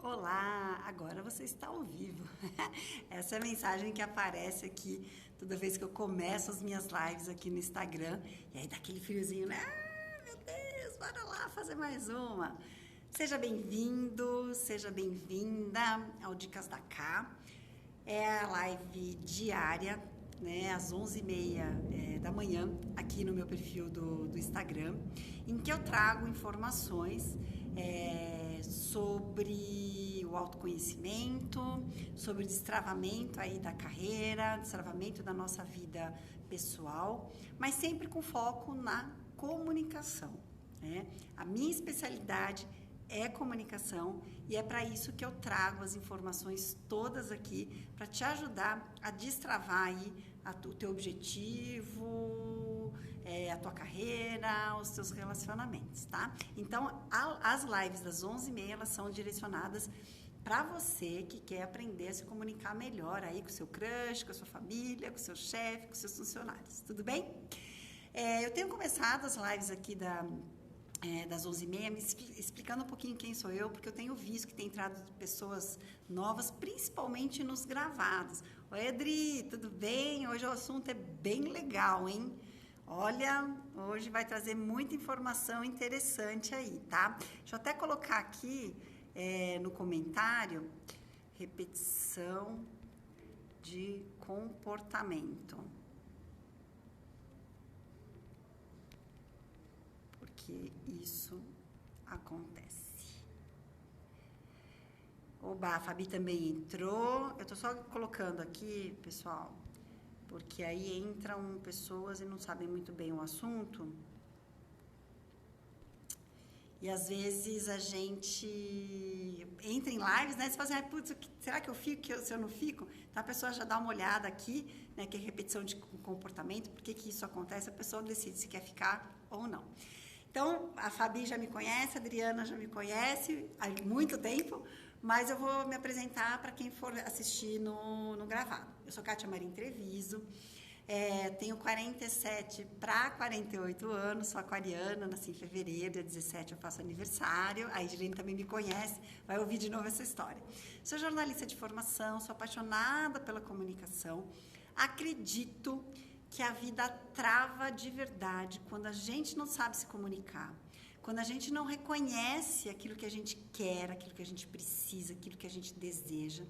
Olá, agora você está ao vivo. Essa é a mensagem que aparece aqui toda vez que eu começo as minhas lives aqui no Instagram. E aí dá aquele friozinho, né? Ah, meu Deus, bora lá fazer mais uma. Seja bem-vindo, seja bem-vinda ao Dicas da Cá. É a live diária, né, às 11h30 da manhã, aqui no meu perfil do Instagram, em que eu trago informações sobre o autoconhecimento, sobre o destravamento aí da carreira, destravamento da nossa vida pessoal, mas sempre com foco na comunicação, né? A minha especialidade é comunicação e é para isso que eu trago as informações todas aqui para te ajudar a destravar aí o teu objetivo, a tua carreira, os teus relacionamentos, tá? Então, as lives das 11h30, elas são direcionadas para você que quer aprender a se comunicar melhor aí com o seu crush, com a sua família, com o seu chefe, com os seus funcionários, tudo bem? Eu tenho começado as lives aqui das 11h30, me explicando um pouquinho quem sou eu, porque eu tenho visto que tem entrado pessoas novas, principalmente nos gravados. Oi, Adri, tudo bem? Hoje o assunto é bem legal, hein? Olha, hoje vai trazer muita informação interessante aí, tá? Deixa eu até colocar aqui no comentário, repetição de comportamento. Que isso acontece. Oba, a Fabi também entrou. Eu tô só colocando aqui, pessoal, porque aí entram pessoas e não sabem muito bem o assunto. E às vezes a gente entra em lives, né? Você fala assim, putz, será que eu fico? Se eu não fico? Então a pessoa já dá uma olhada aqui, né? Que é repetição de comportamento, por que isso acontece? A pessoa decide se quer ficar ou não. Então, a Fabi já me conhece, a Adriana já me conhece há muito tempo, mas eu vou me apresentar para quem for assistir no gravado. Eu sou Kátia Marim Treviso, tenho 47 para 48 anos, sou aquariana, nasci em fevereiro, dia 17 eu faço aniversário, a Edilene também me conhece, vai ouvir de novo essa história. Sou jornalista de formação, sou apaixonada pela comunicação, acredito que a vida trava de verdade quando a gente não sabe se comunicar, quando a gente não reconhece aquilo que a gente quer, aquilo que a gente precisa, aquilo que a gente deseja.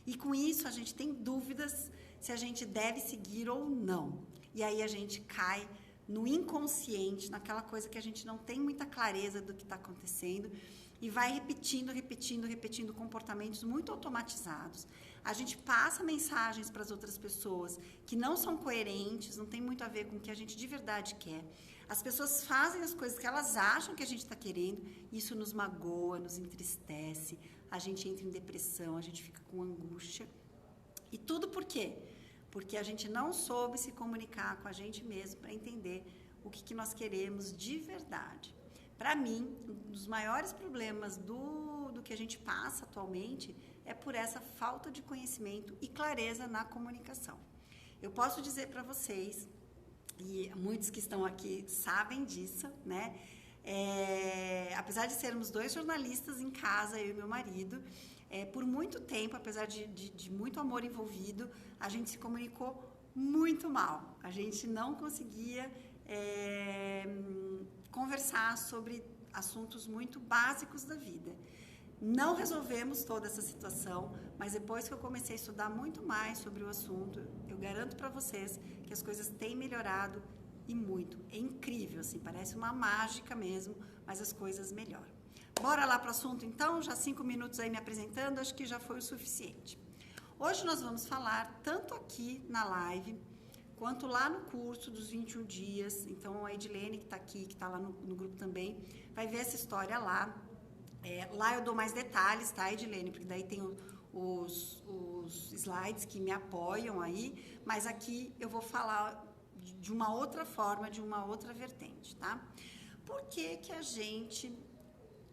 E com isso a gente tem dúvidas se a gente deve seguir ou não. E aí a gente cai no inconsciente, naquela coisa que a gente não tem muita clareza do que está acontecendo e vai repetindo comportamentos muito automatizados. A gente passa mensagens para as outras pessoas que não são coerentes, não tem muito a ver com o que a gente de verdade quer. As pessoas fazem as coisas que elas acham que a gente está querendo, isso nos magoa, nos entristece, a gente entra em depressão, a gente fica com angústia. E tudo por quê? Porque a gente não soube se comunicar com a gente mesmo para entender o que nós queremos de verdade. Para mim, um dos maiores problemas do que a gente passa atualmente é por essa falta de conhecimento e clareza na comunicação. Eu posso dizer para vocês, e muitos que estão aqui sabem disso, né? Apesar de sermos dois jornalistas em casa, eu e meu marido, por muito tempo, apesar de muito amor envolvido, a gente se comunicou muito mal. A gente não conseguia conversar sobre assuntos muito básicos da vida. Não resolvemos toda essa situação, mas depois que eu comecei a estudar muito mais sobre o assunto, eu garanto para vocês que as coisas têm melhorado e muito. É incrível, assim, parece uma mágica mesmo, mas as coisas melhoram. Bora lá para o assunto então? Já 5 minutos aí me apresentando, acho que já foi o suficiente. Hoje nós vamos falar tanto aqui na live, quanto lá no curso dos 21 dias. Então a Edilene que está aqui, que está lá no grupo também, vai ver essa história lá. Lá eu dou mais detalhes, tá, Edilene? Porque daí tem os slides que me apoiam aí, mas aqui eu vou falar de uma outra forma, de uma outra vertente, tá? Por que que a gente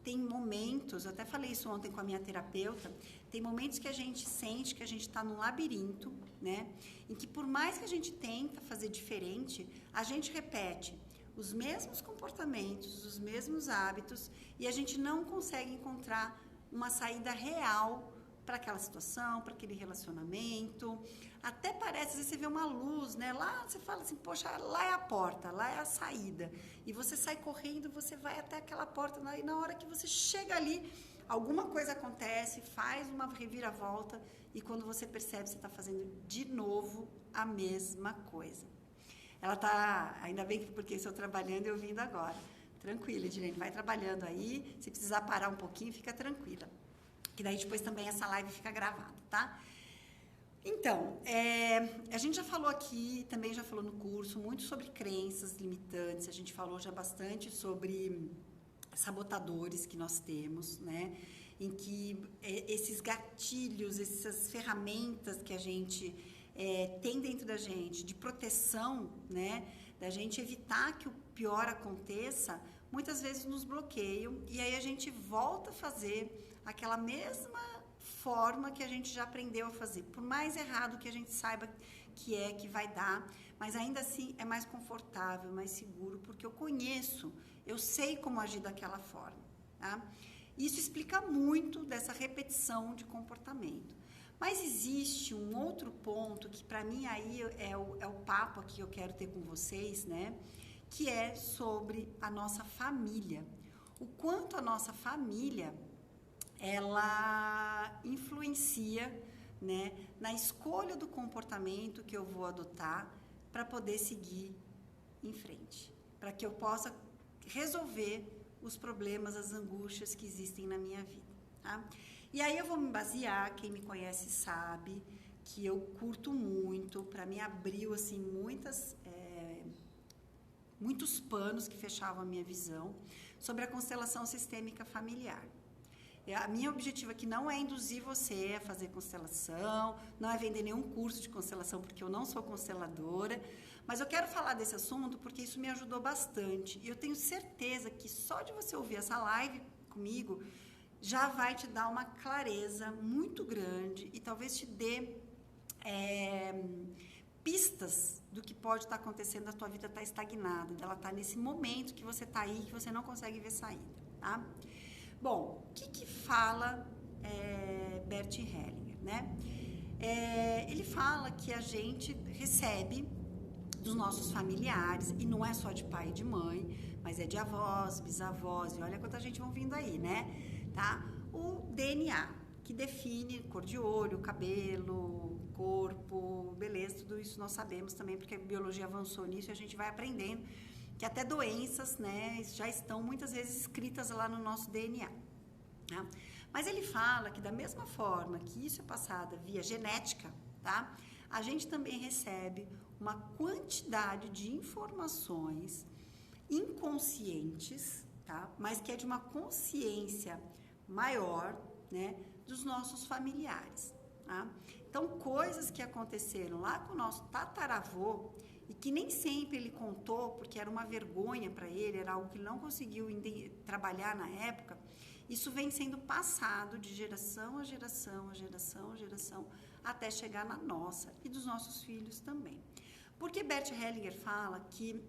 tem momentos, eu até falei isso ontem com a minha terapeuta, tem momentos que a gente sente que a gente está num labirinto, né? Em que por mais que a gente tenta fazer diferente, a gente repete os mesmos comportamentos, os mesmos hábitos, e a gente não consegue encontrar uma saída real para aquela situação, para aquele relacionamento. Até parece, às vezes você vê uma luz, né? Lá você fala assim, poxa, lá é a porta, lá é a saída. E você sai correndo, você vai até aquela porta, e na hora que você chega ali, alguma coisa acontece, faz uma reviravolta, e quando você percebe, você está fazendo de novo a mesma coisa. Ela tá, ainda bem que porque estou trabalhando e ouvindo agora. Tranquila, Edilene, vai trabalhando aí, se precisar parar um pouquinho, fica tranquila. Que daí depois também essa live fica gravada, tá? Então, a gente já falou aqui, também já falou no curso, muito sobre crenças limitantes, a gente falou já bastante sobre sabotadores que nós temos, né? Em que esses gatilhos, essas ferramentas que a gente tem dentro da gente, de proteção, né? Da gente evitar que o pior aconteça, muitas vezes nos bloqueiam e aí a gente volta a fazer aquela mesma forma que a gente já aprendeu a fazer. Por mais errado que a gente saiba que vai dar, mas ainda assim é mais confortável, mais seguro, porque eu conheço, eu sei como agir daquela forma, tá? Isso explica muito dessa repetição de comportamento. Mas existe um outro ponto que para mim aí é o papo aqui que eu quero ter com vocês, né? Que é sobre a nossa família. O quanto a nossa família ela influencia, né, na escolha do comportamento que eu vou adotar para poder seguir em frente, para que eu possa resolver os problemas, as angústias que existem na minha vida, tá? E aí eu vou me basear, quem me conhece sabe que eu curto muito, para mim abriu assim muitos panos que fechavam a minha visão sobre a constelação sistêmica familiar. A minha objetivo aqui não é induzir você a fazer constelação, não é vender nenhum curso de constelação, porque eu não sou consteladora, mas eu quero falar desse assunto porque isso me ajudou bastante. E eu tenho certeza que só de você ouvir essa live comigo, já vai te dar uma clareza muito grande e talvez te dê pistas do que pode estar acontecendo, a tua vida está estagnada, dela está nesse momento que você está aí, que você não consegue ver saída, tá? Bom, o que fala Bert Hellinger, né? Ele fala que a gente recebe dos nossos familiares, e não é só de pai e de mãe, mas é de avós, bisavós, e olha quanta gente vão vindo aí, né? Tá? O DNA, que define cor de olho, cabelo, corpo, beleza, tudo isso nós sabemos também, porque a biologia avançou nisso e a gente vai aprendendo que até doenças, né, já estão muitas vezes escritas lá no nosso DNA. Tá? Mas ele fala que da mesma forma que isso é passado via genética, tá? A gente também recebe uma quantidade de informações inconscientes, tá? Mas que é de uma consciência maior, né, dos nossos familiares. Tá? Então, coisas que aconteceram lá com o nosso tataravô e que nem sempre ele contou, porque era uma vergonha para ele, era algo que ele não conseguiu trabalhar na época, isso vem sendo passado de geração a geração, a geração a geração, até chegar na nossa e dos nossos filhos também. Porque Bert Hellinger fala que,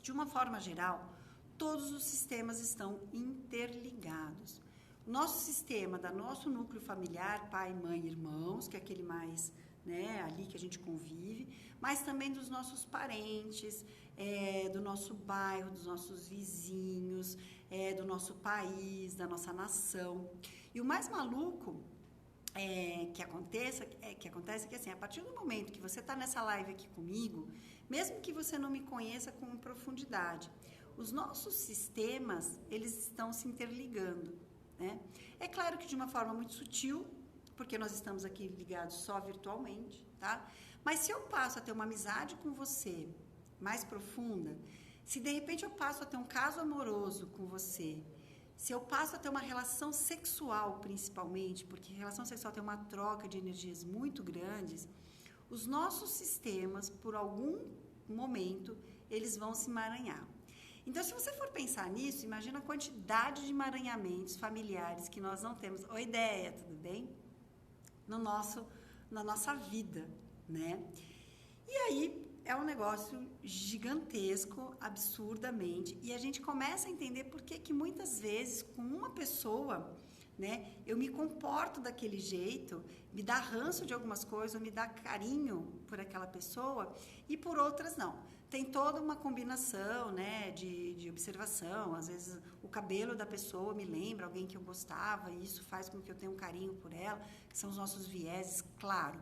de uma forma geral, todos os sistemas estão interligados. Nosso sistema, da nosso núcleo familiar, pai, mãe, irmãos, que é aquele mais, né, ali que a gente convive, mas também dos nossos parentes, do nosso bairro, dos nossos vizinhos, do nosso país, da nossa nação. E o mais maluco que acontece é que, assim, a partir do momento que você está nessa live aqui comigo, mesmo que você não me conheça com profundidade, os nossos sistemas, eles estão se interligando, né? É claro que de uma forma muito sutil, porque nós estamos aqui ligados só virtualmente, tá? Mas se eu passo a ter uma amizade com você mais profunda, se de repente eu passo a ter um caso amoroso com você, se eu passo a ter uma relação sexual principalmente, porque relação sexual tem uma troca de energias muito grandes, os nossos sistemas, por algum momento, eles vão se emaranhar. Então, se você for pensar nisso, imagina a quantidade de emaranhamentos familiares que nós não temos. Oi, ideia, tudo bem? Na nossa vida, né? E aí, é um negócio gigantesco, absurdamente, e a gente começa a entender por que muitas vezes, com uma pessoa, né? Eu me comporto daquele jeito, me dá ranço de algumas coisas, me dá carinho por aquela pessoa e por outras não. Tem toda uma combinação, né, de observação. Às vezes o cabelo da pessoa me lembra alguém que eu gostava e isso faz com que eu tenha um carinho por ela, que são os nossos vieses, claro.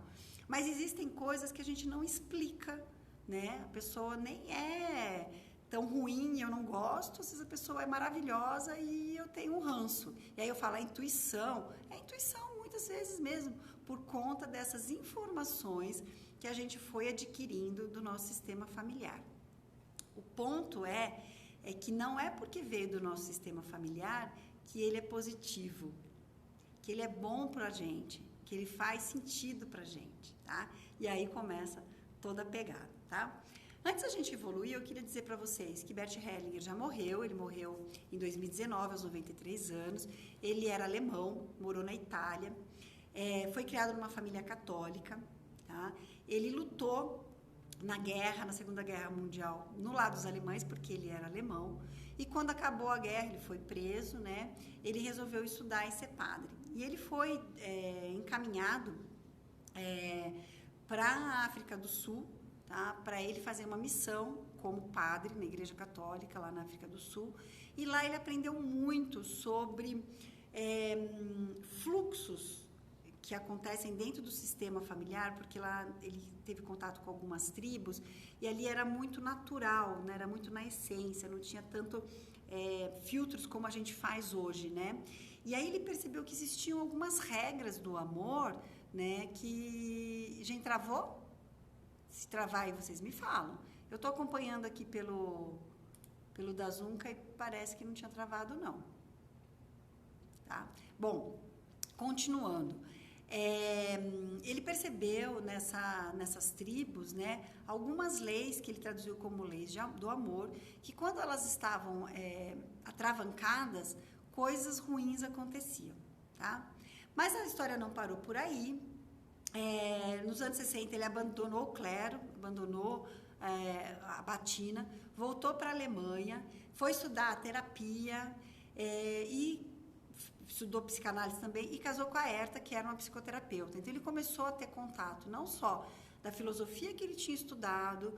Mas existem coisas que a gente não explica, né? A pessoa nem é tão ruim, eu não gosto, às vezes a pessoa é maravilhosa e eu tenho um ranço. E aí eu falo, a intuição, muitas vezes mesmo, por conta dessas informações que a gente foi adquirindo do nosso sistema familiar. O ponto é que não é porque veio do nosso sistema familiar que ele é positivo, que ele é bom pra gente, que ele faz sentido pra gente, tá? E aí começa toda a pegada, tá? Antes da gente evoluir, eu queria dizer para vocês que Bert Hellinger já morreu. Ele morreu em 2019, aos 93 anos. Ele era alemão, morou na Itália, foi criado numa família católica, tá? Ele lutou na guerra, na Segunda Guerra Mundial, no lado dos alemães, porque ele era alemão. E quando acabou a guerra, ele foi preso, né? Ele resolveu estudar e ser padre. E ele foi encaminhado para a África do Sul, tá? Para ele fazer uma missão como padre na Igreja Católica, lá na África do Sul. E lá ele aprendeu muito sobre fluxos que acontecem dentro do sistema familiar, porque lá ele teve contato com algumas tribos e ali era muito natural, né? Era muito na essência, não tinha tanto filtros como a gente faz hoje, né? E aí ele percebeu que existiam algumas regras do amor, né? Que... Gente, travou? Se travar aí, vocês me falam. Eu estou acompanhando aqui pelo Dazunca e parece que não tinha travado, não. Tá? Bom, continuando. Ele percebeu nessas tribos, né, algumas leis que ele traduziu como leis do amor, que quando elas estavam atravancadas, coisas ruins aconteciam. Tá? Mas a história não parou por aí. Nos anos 60 ele abandonou o clero, abandonou a batina, voltou para a Alemanha, foi estudar terapia e estudou psicanálise também e casou com a Herta, que era uma psicoterapeuta. Então ele começou a ter contato não só da filosofia que ele tinha estudado,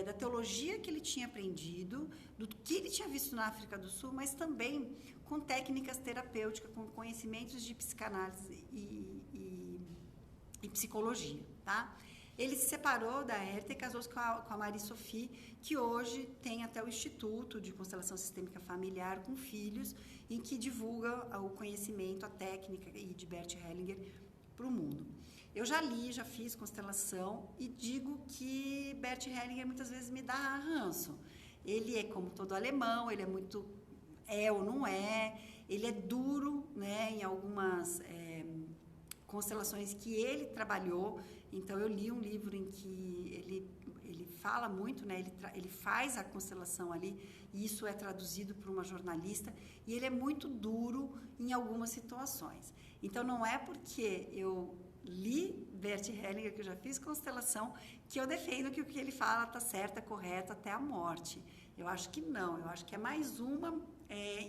da teologia que ele tinha aprendido, do que ele tinha visto na África do Sul, mas também com técnicas terapêuticas, com conhecimentos de psicanálise e psicologia, tá? Ele se separou da Herta e casou-se com a Marie Sophie, que hoje tem até o Instituto de Constelação Sistêmica Familiar com filhos, em que divulga o conhecimento, a técnica de Bert Hellinger para o mundo. Eu já li, já fiz constelação e digo que Bert Hellinger muitas vezes me dá ranço. Ele é como todo alemão, ele é muito ou não é, ele é duro, né, em algumas constelações que ele trabalhou. Então eu li um livro em que ele fala muito, né, ele faz a constelação ali, e isso é traduzido por uma jornalista, e ele é muito duro em algumas situações. Então não é porque eu li Bert Hellinger, que eu já fiz constelação, que eu defendo que o que ele fala está certo, é correto até a morte. Eu acho que não, eu acho que é mais uma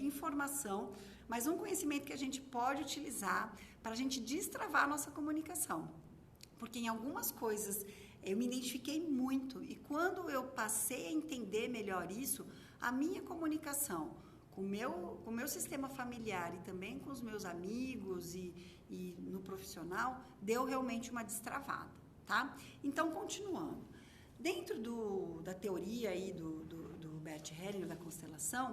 informação, mais um conhecimento que a gente pode utilizar para a gente destravar a nossa comunicação. Porque em algumas coisas eu me identifiquei muito, e quando eu passei a entender melhor isso, a minha comunicação com o meu sistema familiar e também com os meus amigos e no profissional, deu realmente uma destravada, tá? Então, continuando. Dentro da teoria aí do Bert Hellinger, da constelação,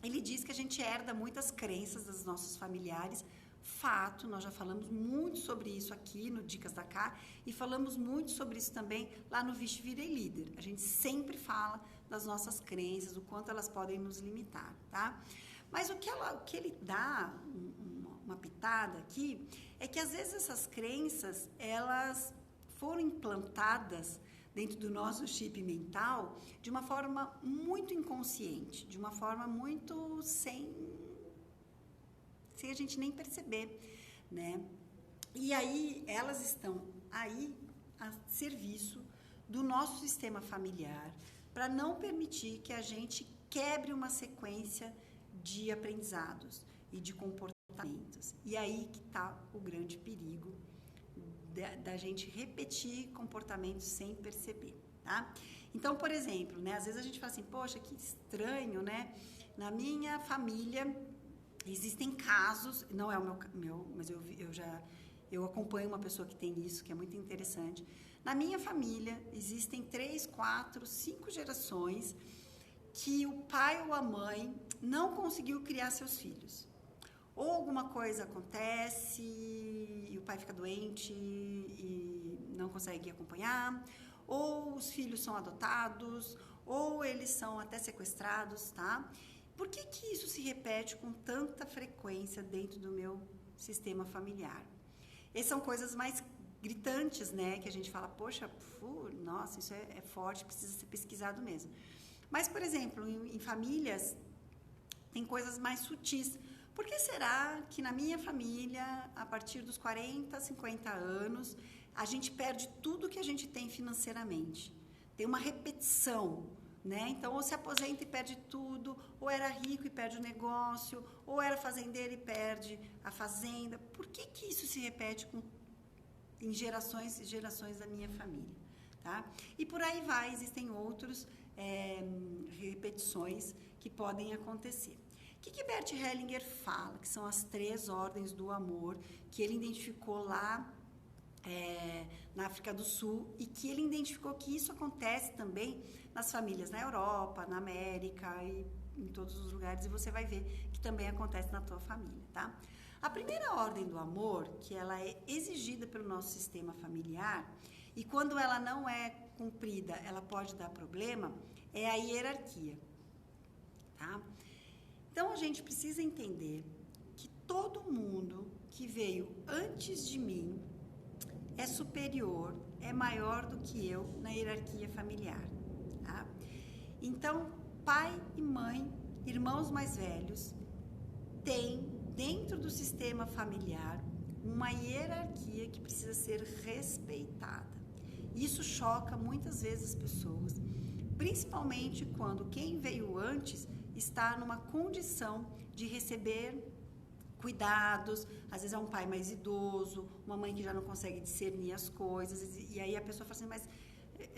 ele diz que a gente herda muitas crenças dos nossos familiares. Fato, nós já falamos muito sobre isso aqui no Dicas da Cá e falamos muito sobre isso também lá no Vixe Virei Líder. A gente sempre fala das nossas crenças, o quanto elas podem nos limitar, tá? Mas o que ele dá, uma pitada aqui, é que às vezes essas crenças, elas foram implantadas dentro do nosso chip mental de uma forma muito inconsciente, de uma forma muito sem a gente nem perceber, né? E aí, elas estão aí a serviço do nosso sistema familiar para não permitir que a gente quebre uma sequência de aprendizados e de comportamentos comportamentos. E aí que está o grande perigo da gente repetir comportamentos sem perceber, tá? Então, por exemplo, né, às vezes a gente fala assim, poxa, que estranho, né? Na minha família existem casos, não é o meu mas eu acompanho uma pessoa que tem isso, que é muito interessante. Na minha família existem 3, 4, 5 gerações que o pai ou a mãe não conseguiu criar seus filhos. Ou alguma coisa acontece e o pai fica doente e não consegue acompanhar, ou os filhos são adotados, ou eles são até sequestrados, tá? Por que isso se repete com tanta frequência dentro do meu sistema familiar? Essas são coisas mais gritantes, né? Que a gente fala, poxa, nossa, isso é forte, precisa ser pesquisado mesmo. Mas, por exemplo, em famílias, tem coisas mais sutis. Por que será que na minha família, a partir dos 40, 50 anos, a gente perde tudo que a gente tem financeiramente? Tem uma repetição, né? Então, ou se aposenta e perde tudo, ou era rico e perde o negócio, ou era fazendeiro e perde a fazenda. Por que isso se repete em gerações e gerações da minha família? Tá? E por aí vai, existem outros repetições que podem acontecer. O que Bert Hellinger fala? Que são as 3 ordens do amor que ele identificou lá na África do Sul e que ele identificou que isso acontece também nas famílias na Europa, na América e em todos os lugares, e você vai ver que também acontece na tua família, tá? A primeira ordem do amor, que ela é exigida pelo nosso sistema familiar, e quando ela não é cumprida, ela pode dar problema, é a hierarquia, tá? Então, a gente precisa entender que todo mundo que veio antes de mim é superior, é maior do que eu na hierarquia familiar, tá? Então, pai e mãe, irmãos mais velhos, têm dentro do sistema familiar uma hierarquia que precisa ser respeitada. Isso choca muitas vezes as pessoas, principalmente quando quem veio antes está numa condição de receber cuidados, às vezes é um pai mais idoso, uma mãe que já não consegue discernir as coisas, e aí a pessoa fala assim, mas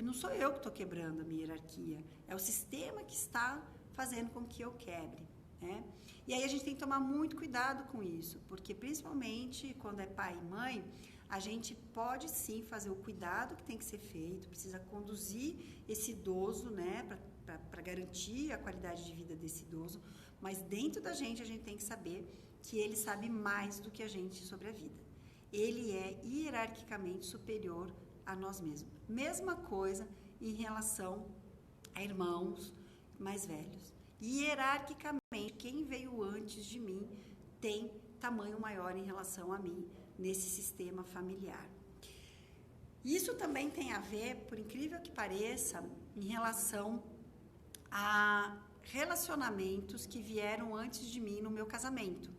não sou eu que estou quebrando a minha hierarquia, é o sistema que está fazendo com que eu quebre, né? E aí a gente tem que tomar muito cuidado com isso, porque principalmente quando é pai e mãe, a gente pode sim fazer o cuidado que tem que ser feito, precisa conduzir esse idoso, né, para garantir a qualidade de vida desse idoso, mas dentro da gente a gente tem que saber que ele sabe mais do que a gente sobre a vida. Ele é hierarquicamente superior a nós mesmos. Mesma coisa em relação a irmãos mais velhos. Hierarquicamente, quem veio antes de mim tem tamanho maior em relação a mim nesse sistema familiar. Isso também tem a ver, por incrível que pareça, em relação a relacionamentos que vieram antes de mim no meu casamento.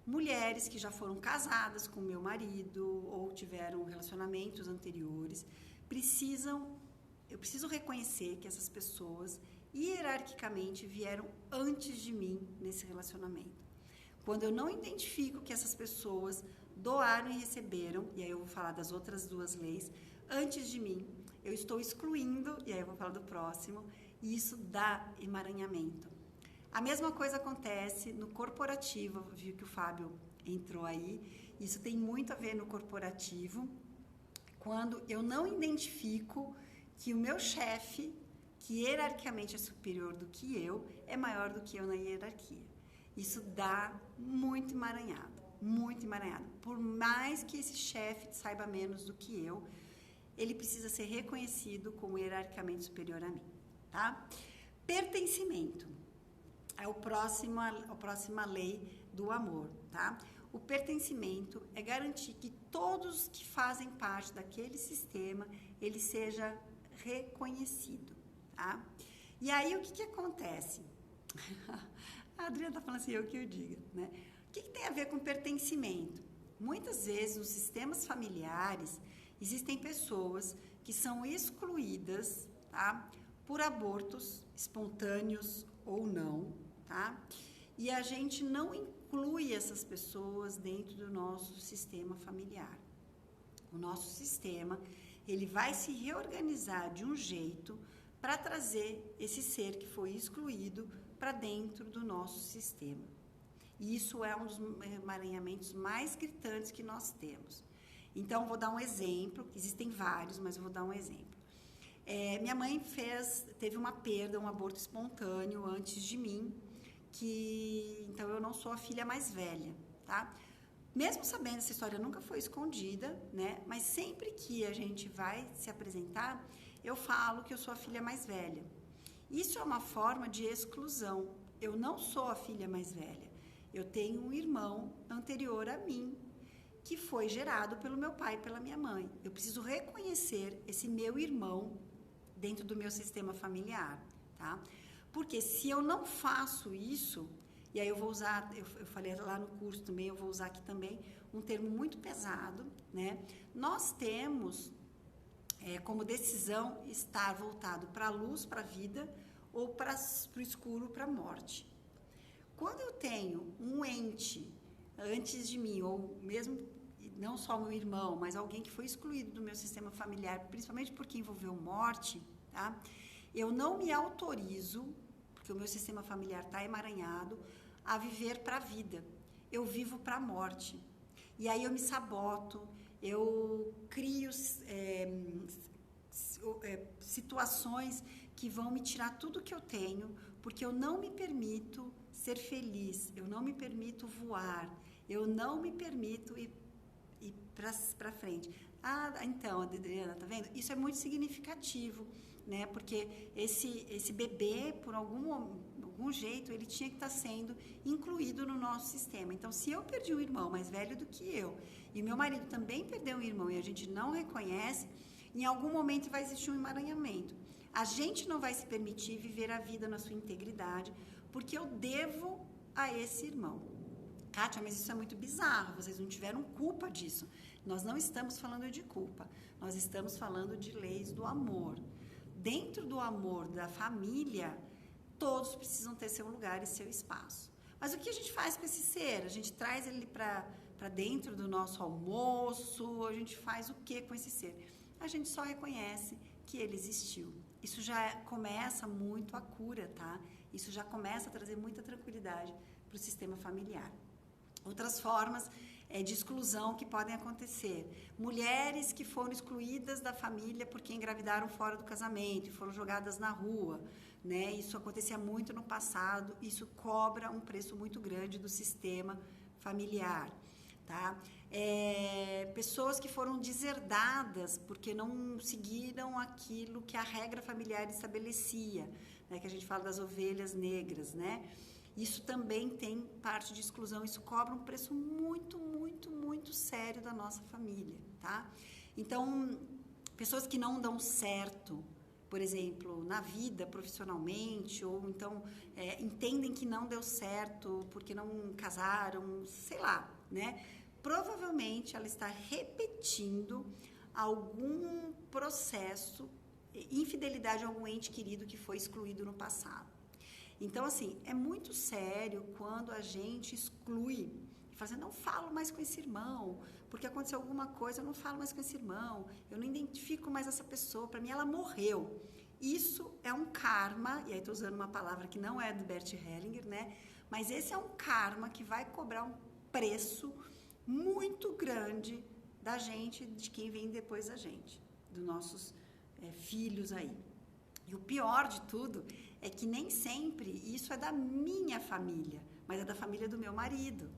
Mulheres que já foram casadas com meu marido ou tiveram relacionamentos anteriores, eu preciso reconhecer que essas pessoas hierarquicamente vieram antes de mim nesse relacionamento. Quando eu não identifico que essas pessoas doaram e receberam, e aí eu vou falar das outras 2 leis, antes de mim, eu estou excluindo, e aí eu vou falar do próximo, e isso dá emaranhamento. A mesma coisa acontece no corporativo, viu que o Fábio entrou aí, isso tem muito a ver no corporativo, quando eu não identifico que o meu chefe, que hierarquicamente é superior do que eu, é maior do que eu na hierarquia. Isso dá muito emaranhado, muito emaranhado. Por mais que esse chefe saiba menos do que eu, ele precisa ser reconhecido como hierarquicamente superior a mim, tá? Pertencimento é a próxima lei do amor, tá? O pertencimento é garantir que todos que fazem parte daquele sistema, ele seja reconhecido, tá? E aí, o que acontece? A Adriana está falando assim, eu que eu diga, né? O que tem a ver com pertencimento? Muitas vezes, nos sistemas familiares, existem pessoas que são excluídas, tá? Por abortos espontâneos ou não, tá? E a gente não inclui essas pessoas dentro do nosso sistema familiar. O nosso sistema, ele vai se reorganizar de um jeito para trazer esse ser que foi excluído para dentro do nosso sistema. E isso é um dos emaranhamentos mais gritantes que nós temos. Então, vou dar um exemplo, existem vários, mas eu vou dar um exemplo. Minha mãe teve uma perda, um aborto espontâneo antes de mim, então eu não sou a filha mais velha, tá? Mesmo sabendo essa história nunca foi escondida, né? Mas sempre que a gente vai se apresentar, eu falo que eu sou a filha mais velha. Isso é uma forma de exclusão. Eu não sou a filha mais velha. Eu tenho um irmão anterior a mim, que foi gerado pelo meu pai e pela minha mãe. Eu preciso reconhecer esse meu irmão dentro do meu sistema familiar, tá? Porque se eu não faço isso, e aí eu vou usar, eu falei lá no curso também, eu vou usar aqui também um termo muito pesado, né? Nós temos como decisão estar voltado para a luz, para a vida, ou para o escuro, para a morte. Quando eu tenho um ente antes de mim, ou mesmo não só meu irmão, mas alguém que foi excluído do meu sistema familiar, principalmente porque envolveu morte, tá? Eu não me autorizo, porque o meu sistema familiar está emaranhado, a viver para a vida. Eu vivo para a morte. E aí eu me saboto, eu crio situações que vão me tirar tudo que eu tenho, porque eu não me permito ser feliz, eu não me permito voar, eu não me permito ir para frente. Então, Adriana, tá vendo? Isso é muito significativo, né? Porque esse bebê, por algum jeito, ele tinha que estar sendo incluído no nosso sistema. Então, se eu perdi um irmão mais velho do que eu, e meu marido também perdeu um irmão e a gente não reconhece, em algum momento vai existir um emaranhamento. A gente não vai se permitir viver a vida na sua integridade, porque eu devo a esse irmão. Kátia, mas isso é muito bizarro, vocês não tiveram culpa disso. Nós não estamos falando de culpa, nós estamos falando de leis do amor. Dentro do amor da família, todos precisam ter seu lugar e seu espaço. Mas o que a gente faz com esse ser? A gente traz ele para dentro do nosso almoço, a gente faz o que com esse ser? A gente só reconhece que ele existiu. Isso já começa muito a cura, tá? Isso já começa a trazer muita tranquilidade para o sistema familiar. Outras formas de exclusão que podem acontecer. Mulheres que foram excluídas da família porque engravidaram fora do casamento e foram jogadas na rua, né? Isso acontecia muito no passado, isso cobra um preço muito grande do sistema familiar, tá? Pessoas que foram deserdadas porque não seguiram aquilo que a regra familiar estabelecia, né? Que a gente fala das ovelhas negras, né? Isso também tem parte de exclusão, isso cobra um preço muito, muito, muito sério da nossa família, tá? Então, pessoas que não dão certo, por exemplo, na vida, profissionalmente, ou então entendem que não deu certo porque não casaram, sei lá, né? Provavelmente ela está repetindo algum processo, infidelidade a algum ente querido que foi excluído no passado. Então, assim, é muito sério quando a gente exclui, e fala assim, não falo mais com esse irmão, porque aconteceu alguma coisa, eu não falo mais com esse irmão, eu não identifico mais essa pessoa, para mim ela morreu. Isso é um karma, e aí estou usando uma palavra que não é do Bert Hellinger, né? Mas esse é um karma que vai cobrar um preço muito grande da gente, de quem vem depois da gente, dos nossos filhos aí. E o pior de tudo é que nem sempre isso é da minha família, mas é da família do meu marido,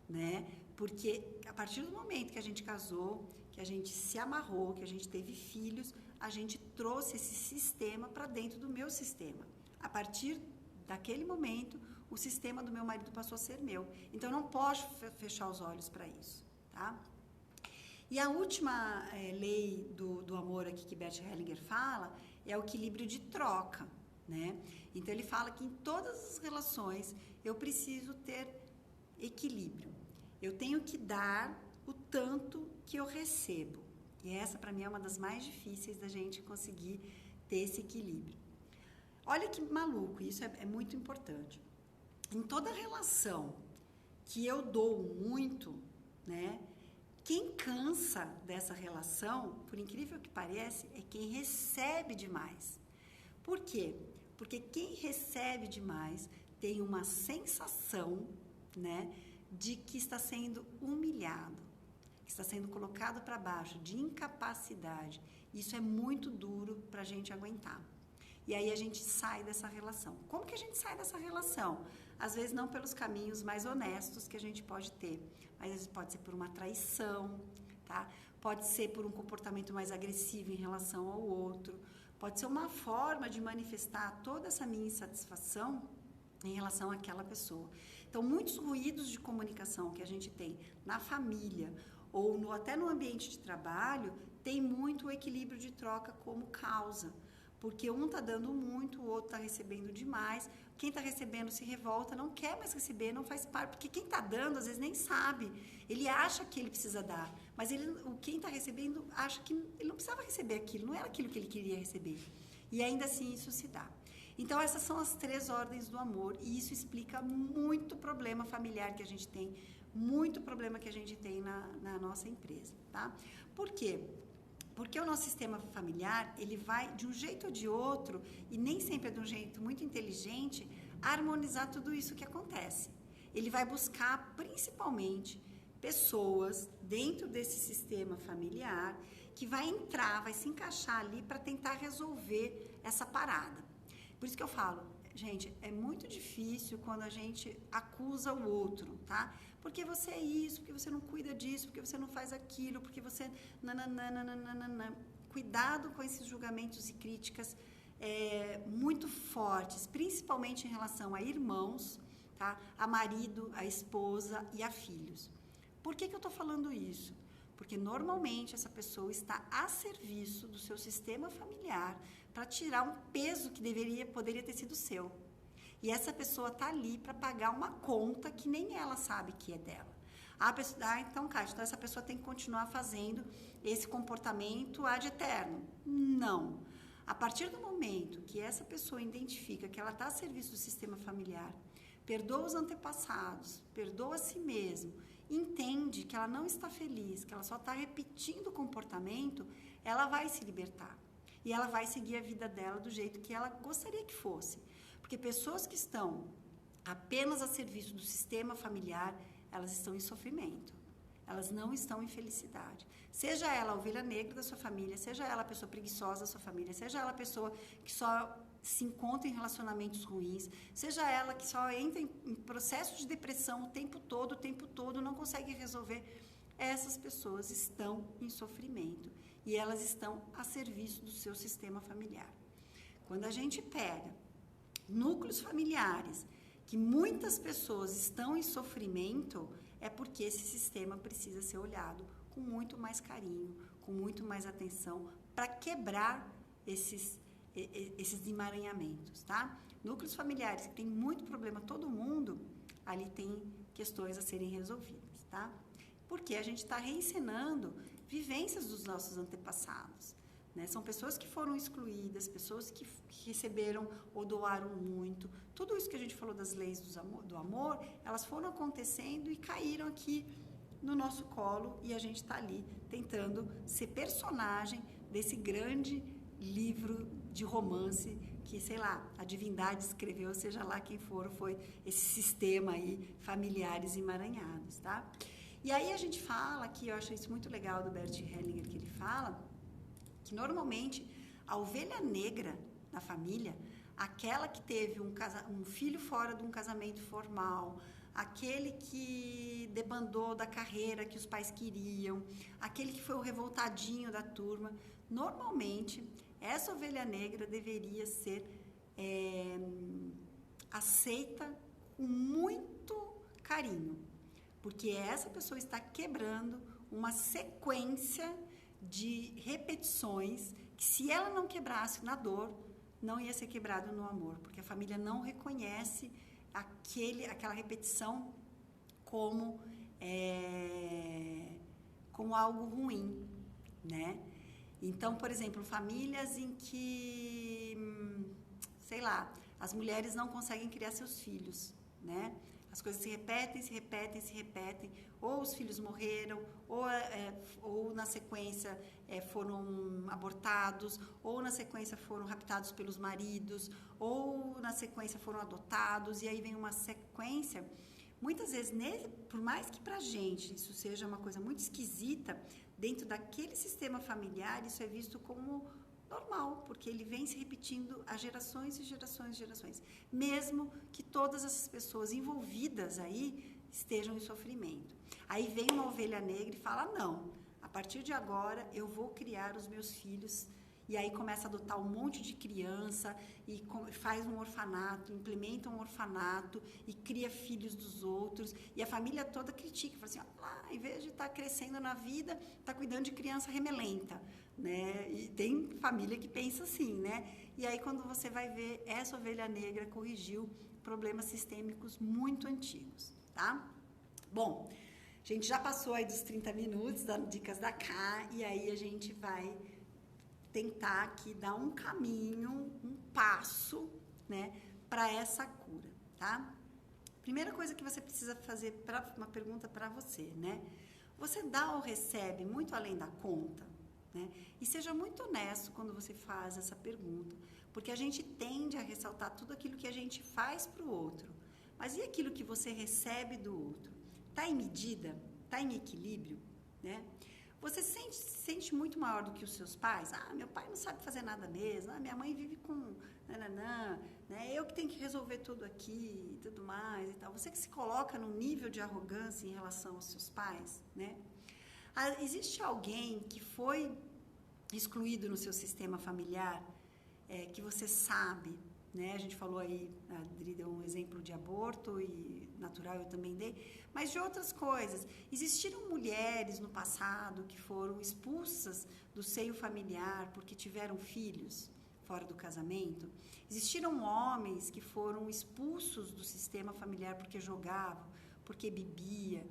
né? Porque a partir do momento que a gente casou, que a gente se amarrou, que a gente teve filhos, a gente trouxe esse sistema para dentro do meu sistema. A partir daquele momento, o sistema do meu marido passou a ser meu. Então, eu não posso fechar os olhos para isso, tá? E a última lei do amor aqui que Bert Hellinger fala é o equilíbrio de troca, né? Então, ele fala que em todas as relações eu preciso ter equilíbrio. Eu tenho que dar o tanto que eu recebo. E essa, para mim, é uma das mais difíceis da gente conseguir ter esse equilíbrio. Olha que maluco, isso é muito importante. Em toda relação que eu dou muito, né? Quem cansa dessa relação, por incrível que pareça, é quem recebe demais. Por quê? Porque quem recebe demais tem uma sensação, né, de que está sendo humilhado, que está sendo colocado para baixo, de incapacidade. Isso é muito duro para a gente aguentar. E aí a gente sai dessa relação. Como que a gente sai dessa relação? Às vezes não pelos caminhos mais honestos que a gente pode ter, mas às vezes pode ser por uma traição, tá? Pode ser por um comportamento mais agressivo em relação ao outro, pode ser uma forma de manifestar toda essa minha insatisfação em relação àquela pessoa. Então, muitos ruídos de comunicação que a gente tem na família ou até no ambiente de trabalho, tem muito o equilíbrio de troca como causa. Porque um está dando muito, o outro está recebendo demais. Quem está recebendo se revolta, não quer mais receber, não faz parte. Porque quem está dando, às vezes, nem sabe. Ele acha que ele precisa dar. Mas quem está recebendo acha que ele não precisava receber aquilo, não era aquilo que ele queria receber. E ainda assim isso se dá. Então, essas são as 3 ordens do amor. E isso explica muito problema familiar que a gente tem, muito problema que a gente tem na nossa empresa, tá? Por quê? Porque o nosso sistema familiar, ele vai de um jeito ou de outro, e nem sempre é de um jeito muito inteligente, harmonizar tudo isso que acontece. Ele vai buscar, principalmente, pessoas dentro desse sistema familiar que vai entrar, vai se encaixar ali para tentar resolver essa parada. Por isso que eu falo, gente, é muito difícil quando a gente acusa o outro, tá? Porque você é isso, porque você não cuida disso, porque você não faz aquilo, porque você... Nananana. Cuidado com esses julgamentos e críticas muito fortes, principalmente em relação a irmãos, tá? A marido, a esposa e a filhos. Por que eu estou falando isso? Porque normalmente essa pessoa está a serviço do seu sistema familiar para tirar um peso que poderia ter sido seu. E essa pessoa está ali para pagar uma conta que nem ela sabe que é dela. Então, Kátia, então essa pessoa tem que continuar fazendo esse comportamento ad eterno. Não. A partir do momento que essa pessoa identifica que ela está a serviço do sistema familiar, perdoa os antepassados, perdoa a si mesmo, entende que ela não está feliz, que ela só está repetindo o comportamento, ela vai se libertar. E ela vai seguir a vida dela do jeito que ela gostaria que fosse. Porque pessoas que estão apenas a serviço do sistema familiar, elas estão em sofrimento. Elas não estão em felicidade. Seja ela a ovelha negra da sua família, seja ela a pessoa preguiçosa da sua família, seja ela a pessoa que só se encontra em relacionamentos ruins, seja ela que só entra em processo de depressão o tempo todo, não consegue resolver. Essas pessoas estão em sofrimento e elas estão a serviço do seu sistema familiar. Quando a gente pega núcleos familiares que muitas pessoas estão em sofrimento, é porque esse sistema precisa ser olhado com muito mais carinho, com muito mais atenção, para quebrar esses emaranhamentos, tá? Núcleos familiares que tem muito problema, todo mundo, ali tem questões a serem resolvidas, tá? Porque a gente está reencenando vivências dos nossos antepassados, né? São pessoas que foram excluídas, pessoas que receberam ou doaram muito. Tudo isso que a gente falou das leis do amor, elas foram acontecendo e caíram aqui no nosso colo e a gente está ali tentando ser personagem desse grande livro de romance que, sei lá, a divindade escreveu, seja lá quem for, foi esse sistema aí, familiares emaranhados, tá? E aí a gente fala aqui, eu acho isso muito legal do Bert Hellinger, que ele fala que normalmente a ovelha negra da família, aquela que teve um filho fora de um casamento formal, aquele que debandou da carreira que os pais queriam, aquele que foi o revoltadinho da turma, normalmente essa ovelha negra deveria ser aceita com muito carinho, porque essa pessoa está quebrando uma sequência de repetições que, se ela não quebrasse na dor, não ia ser quebrado no amor, porque a família não reconhece aquela repetição como algo ruim, né? Então, por exemplo, famílias em que, sei lá, as mulheres não conseguem criar seus filhos, né? As coisas se repetem, se repetem, se repetem. Ou os filhos morreram, ou na sequência foram abortados, ou na sequência foram raptados pelos maridos, ou na sequência foram adotados, e aí vem uma sequência. Muitas vezes, por mais que pra gente isso seja uma coisa muito esquisita, dentro daquele sistema familiar, isso é visto como normal, porque ele vem se repetindo há gerações e gerações e gerações. Mesmo que todas essas pessoas envolvidas aí estejam em sofrimento. Aí vem uma ovelha negra e fala, não, a partir de agora eu vou criar os meus filhos. E aí começa a adotar um monte de criança e faz um orfanato, implementa um orfanato e cria filhos dos outros. E a família toda critica, fala assim, ó, lá, em vez de estar crescendo na vida, está cuidando de criança remelenta, né? E tem família que pensa assim, né? E aí quando você vai ver, essa ovelha negra corrigiu problemas sistêmicos muito antigos, tá? Bom, a gente já passou aí dos 30 minutos das dicas da Ká, e aí a gente vai tentar aqui dar um caminho, um passo, né, para essa cura, tá? Primeira coisa que você precisa fazer, uma pergunta para você, né? Você dá ou recebe muito além da conta, né? E seja muito honesto quando você faz essa pergunta, porque a gente tende a ressaltar tudo aquilo que a gente faz para o outro, mas e aquilo que você recebe do outro? Tá em medida? Tá em equilíbrio, né? Você se sente muito maior do que os seus pais? Ah, meu pai não sabe fazer nada mesmo. Ah, minha mãe vive com nananã, né? Eu que tenho que resolver tudo aqui e tudo mais e tal. Você que se coloca num nível de arrogância em relação aos seus pais, né? Ah, existe alguém que foi excluído no seu sistema familiar, que você sabe, né? A gente falou aí, a Adri deu um exemplo de aborto e natural, eu também dei, mas de outras coisas. Existiram mulheres no passado que foram expulsas do seio familiar porque tiveram filhos fora do casamento. Existiram homens que foram expulsos do sistema familiar porque jogavam, porque bebia,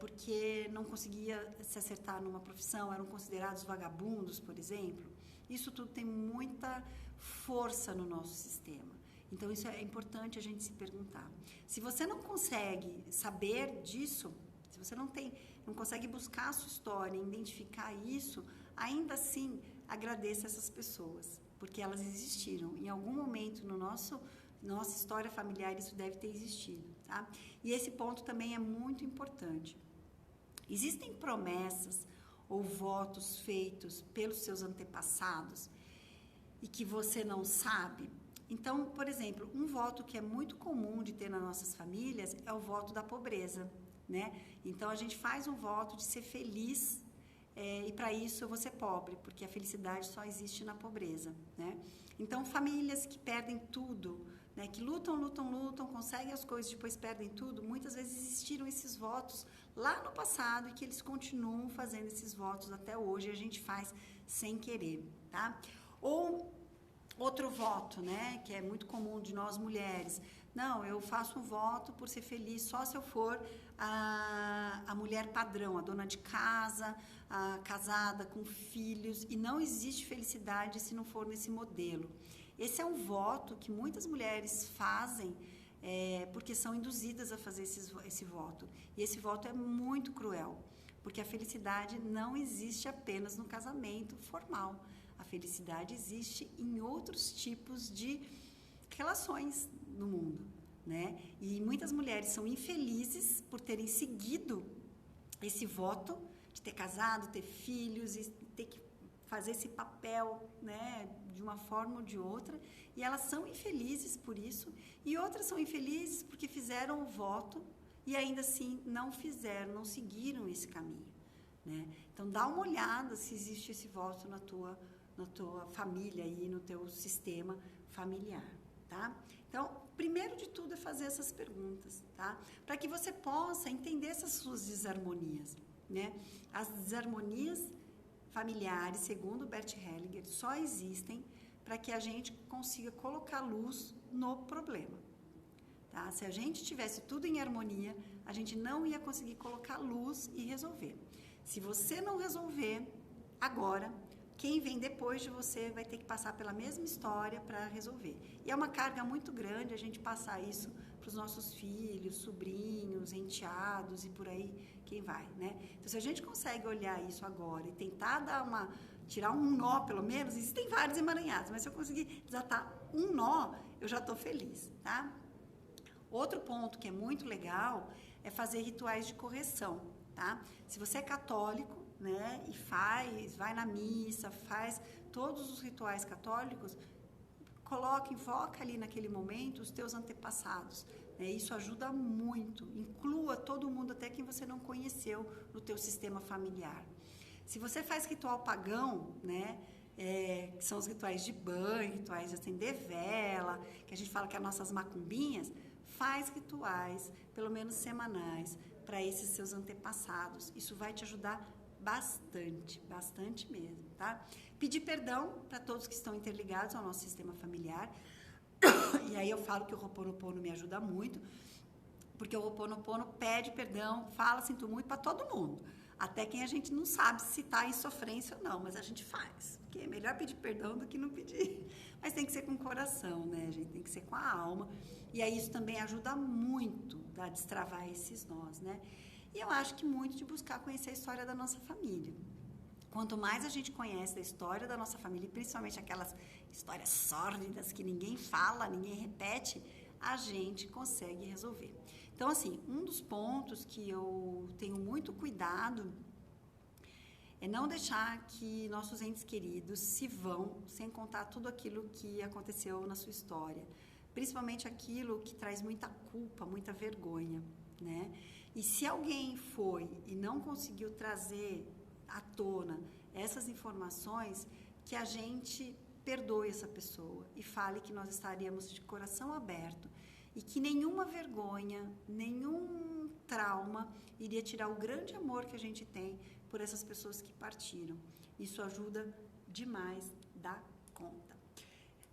porque não conseguia se acertar numa profissão, eram considerados vagabundos, por exemplo. Isso tudo tem muita força no nosso sistema. Então, isso é importante a gente se perguntar. Se você não consegue saber disso, se você não consegue buscar a sua história, identificar isso, ainda assim, agradeça essas pessoas, porque elas existiram. Em algum momento no nossa história familiar, isso deve ter existido, tá? E esse ponto também é muito importante. Existem promessas ou votos feitos pelos seus antepassados e que você não sabe? Então, por exemplo, um voto que é muito comum de ter nas nossas famílias é o voto da pobreza, né? Então, a gente faz um voto de ser feliz e para isso eu vou ser pobre, porque a felicidade só existe na pobreza, né? Então, famílias que perdem tudo, né? Que lutam, conseguem as coisas, depois perdem tudo, muitas vezes existiram esses votos lá no passado e que eles continuam fazendo esses votos até hoje, e a gente faz sem querer, tá? Ou outro voto, né, que é muito comum de nós mulheres. Não, eu faço um voto por ser feliz só se eu for a mulher padrão, a dona de casa, a casada, com filhos, e não existe felicidade se não for nesse modelo. Esse é um voto que muitas mulheres fazem porque são induzidas a fazer esse voto. E esse voto é muito cruel, porque a felicidade não existe apenas no casamento formal. A felicidade existe em outros tipos de relações no mundo, né? E muitas mulheres são infelizes por terem seguido esse voto de ter casado, ter filhos e ter que fazer esse papel, né, de uma forma ou de outra, e elas são infelizes por isso, e outras são infelizes porque fizeram o voto e ainda assim não seguiram esse caminho, né? Então dá uma olhada se existe esse voto na tua família e no teu sistema familiar, tá? Então, primeiro de tudo é fazer essas perguntas, tá? Para que você possa entender essas suas desarmonias, né? As desarmonias familiares, segundo Bert Hellinger, só existem para que a gente consiga colocar luz no problema, tá? Se a gente tivesse tudo em harmonia, a gente não ia conseguir colocar luz e resolver. Se você não resolver agora, quem vem depois de você vai ter que passar pela mesma história para resolver. E é uma carga muito grande a gente passar isso para os nossos filhos, sobrinhos, enteados e por aí quem vai, né? Então, se a gente consegue olhar isso agora e tentar tirar um nó, pelo menos, existem vários emaranhados, mas se eu conseguir desatar um nó, eu já estou feliz, tá? Outro ponto que é muito legal é fazer rituais de correção, tá? Se você é católico, né, e vai na missa, faz todos os rituais católicos, invoca ali naquele momento os teus antepassados, né? Isso ajuda muito, inclua todo mundo, até quem você não conheceu no teu sistema familiar. Se você faz ritual pagão, né, que são os rituais de banho, rituais de acender vela, que a gente fala que é as nossas macumbinhas, faz rituais, pelo menos semanais, para esses seus antepassados. Isso vai te ajudar bastante, bastante mesmo, tá? Pedir perdão para todos que estão interligados ao nosso sistema familiar. E aí eu falo que o Ho'oponopono me ajuda muito, porque o Ho'oponopono pede perdão, fala sinto muito para todo mundo. Até quem a gente não sabe se está em sofrência ou não, mas a gente faz. Porque é melhor pedir perdão do que não pedir. Mas tem que ser com o coração, né, gente? Tem que ser com a alma. E aí isso também ajuda muito a destravar esses nós, né? E eu acho que muito de buscar conhecer a história da nossa família. Quanto mais a gente conhece da história da nossa família, principalmente aquelas histórias sórdidas que ninguém fala, ninguém repete, a gente consegue resolver. Então, assim, um dos pontos que eu tenho muito cuidado é não deixar que nossos entes queridos se vão sem contar tudo aquilo que aconteceu na sua história. Principalmente aquilo que traz muita culpa, muita vergonha, né? E se alguém foi e não conseguiu trazer à tona essas informações, que a gente perdoe essa pessoa e fale que nós estaríamos de coração aberto e que nenhuma vergonha, nenhum trauma iria tirar o grande amor que a gente tem por essas pessoas que partiram. Isso ajuda demais da conta.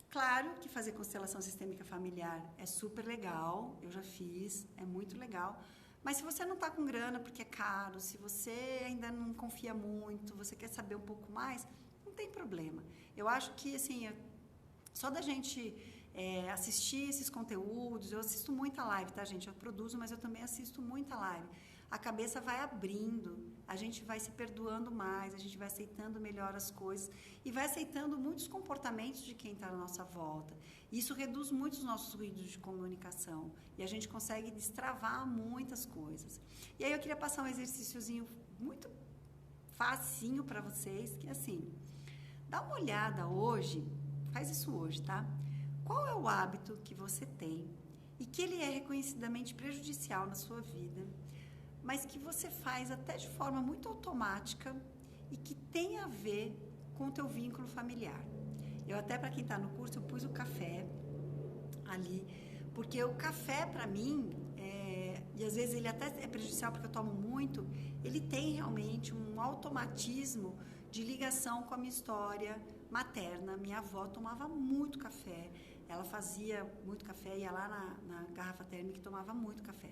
Claro que fazer constelação sistêmica familiar é super legal, eu já fiz, é muito legal. Mas se você não está com grana porque é caro, se você ainda não confia muito, você quer saber um pouco mais, não tem problema. Eu acho que, assim, só da gente assistir esses conteúdos, eu assisto muita live, tá, gente? Eu produzo, mas eu também assisto muita live. A cabeça vai abrindo, a gente vai se perdoando mais, a gente vai aceitando melhor as coisas e vai aceitando muitos comportamentos de quem está à nossa volta. Isso reduz muito os nossos ruídos de comunicação e a gente consegue destravar muitas coisas. E aí eu queria passar um exercíciozinho muito facinho para vocês, que é assim, dá uma olhada hoje, faz isso hoje, tá? Qual é o hábito que você tem e que ele é reconhecidamente prejudicial na sua vida, mas que você faz até de forma muito automática e que tem a ver com o teu vínculo familiar. Eu até, para quem está no curso, eu pus o café ali, porque o café, para mim, e às vezes ele até é prejudicial porque eu tomo muito, ele tem realmente um automatismo de ligação com a minha história materna. Minha avó tomava muito café, ela fazia muito café, ia lá na garrafa térmica e tomava muito café.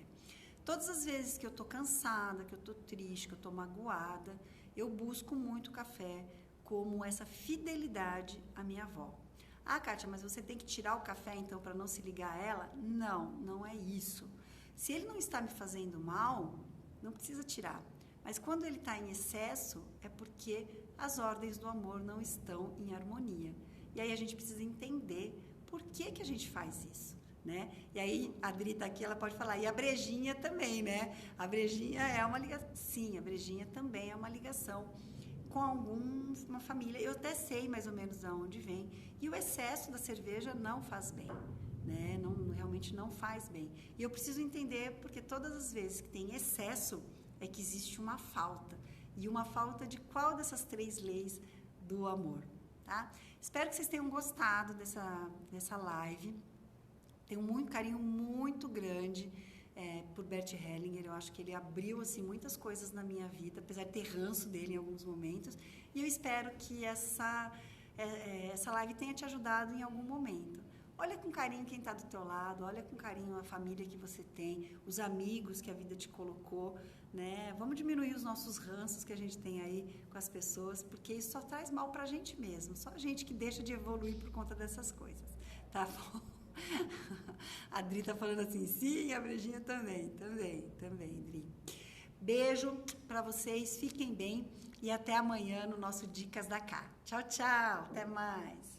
Todas as vezes que eu tô cansada, que eu tô triste, que eu tô magoada, eu busco muito café como essa fidelidade à minha avó. Ah, Kátia, mas você tem que tirar o café então para não se ligar a ela? Não, não é isso. Se ele não está me fazendo mal, não precisa tirar. Mas quando ele está em excesso, é porque as ordens do amor não estão em harmonia. E aí a gente precisa entender por que a gente faz isso. Né? E aí, a Adri tá aqui, ela pode falar, e a brejinha também, né? A brejinha é uma ligação, sim, a brejinha também é uma ligação com uma família, eu até sei mais ou menos de onde vem, e o excesso da cerveja não faz bem, né? Realmente não faz bem. E eu preciso entender, porque todas as vezes que tem excesso, é que existe uma falta, e uma falta de qual dessas 3 leis do amor, tá? Espero que vocês tenham gostado dessa live. Tenho muito carinho muito grande por Bert Hellinger. Eu acho que ele abriu assim, muitas coisas na minha vida, apesar de ter ranço dele em alguns momentos. E eu espero que essa live tenha te ajudado em algum momento. Olha com carinho quem está do teu lado, olha com carinho a família que você tem, os amigos que a vida te colocou, né? Vamos diminuir os nossos ranços que a gente tem aí com as pessoas, porque isso só traz mal para a gente mesmo. Só a gente que deixa de evoluir por conta dessas coisas, tá bom? A Dri tá falando assim, sim, a Brejinha também, Dri. Beijo para vocês, fiquem bem e até amanhã no nosso Dicas da Cá. Tchau, tchau, até mais.